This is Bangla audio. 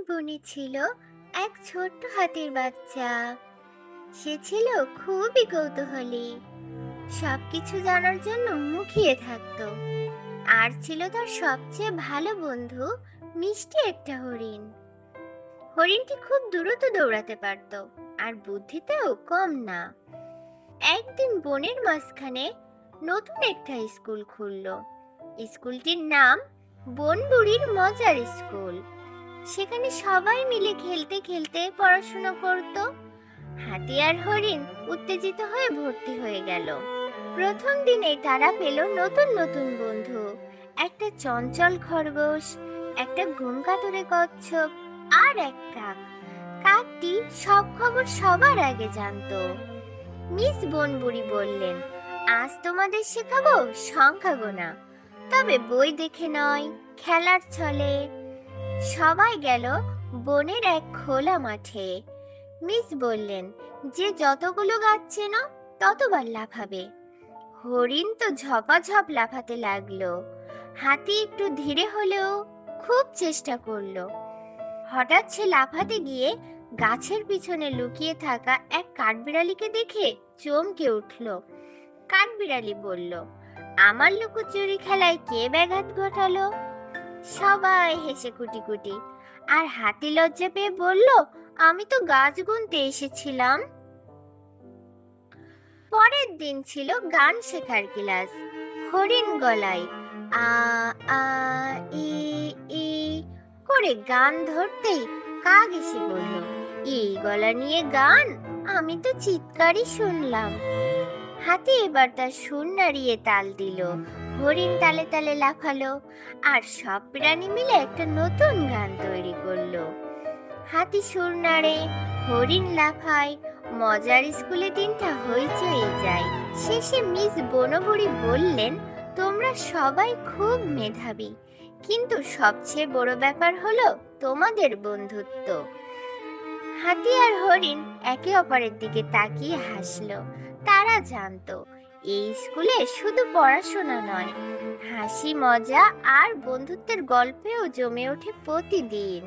বনে ছিল এক ছোট্ট হাতির বাচ্চা। সে ছিল খুবই কৌতূহলী, সবকিছু জানার জন্য মুখিয়ে থাকতো। আর ছিল তার সবচেয়ে ভালো বন্ধু মিষ্টি একটা হরিণ। হরিণটি খুব দ্রুত দৌড়াতে পারত, আর বুদ্ধিতেও কম না। একদিন বনের মাঝখানে নতুন একটা স্কুল খুলল। স্কুলটির নাম বনবুড়ির মজার স্কুল। সেখানে সবাই মিলে খেলতে খেলতে পড়াশোনা করত। হাতি আর হরিণ উত্তেজিত হয়ে ভর্তি হয়ে গেল। প্রথম দিনে তারা পেল নতুন নতুন বন্ধু, একটা চঞ্চল খরগোশ, একটা ঘুমকাতুরে কচ্ছপ, আর এক কাক। কাকটি সব খবর সবার আগে জানতো। মিস বনবুড়ি বললেন, আজ তোমাদের শেখাবো সংখ্যা গোনা, তবে বই দেখে নয়, খেলার ছলে। সবাই গেল বনের এক খোলা মাঠে। মিস বললেন, যে যতগুলো গাছ চেনো ততবার লাফাবে। হরিণ তো ঝপাঝপ লাফাতে লাগলো। হাতি একটু ধীরে হলেও খুব চেষ্টা করলো। হঠাৎ সে লাফাতে গিয়ে গাছের পিছনে লুকিয়ে থাকা এক কাঠবিড়ালিকে দেখে চমকে উঠল। কাঠবিড়ালি বলল, আমার লুকোচুরি খেলায় কে ব্যাঘাত ঘটালো? সবাই হেসে কুটি। আর হাতি লজ্জা পেয়ে বলল, আমি তো গাছ গুনতে এসেছিলাম। পরের দিন ছিল গান শেখার ক্লাস। হরিণ গলায় আ আ ই ই করে গান ধরতেই কাক এসে বলল, এই গলা নিয়ে গান? আমি তো চিৎকারই শুনলাম। হাতি এবার তার সুর নাড়িয়ে তাল দিল, হরিণ তালে তালে লাফালো, আর সব প্রাণী মিলে একটা নতুন গান তৈরি করলো। হাতি সুর নাড়ে, হরিণ লাফায়, মজার স্কুলে দিনটা হইচই যায়। শেষে মিস বনবুড়ি বললেন, তোমরা সবাই খুব মেধাবী, কিন্তু সবচেয়ে বড় ব্যাপার হলো তোমাদের বন্ধুত্ব। হাতি আর হরিণ একে অপরের দিকে তাকিয়ে হাসলো। তারা জানতো এই স্কুলে শুধু পড়াশোনা নয়, হাসি, মজা আর বন্ধুত্বের গল্পেও জমে ওঠে প্রতিদিন।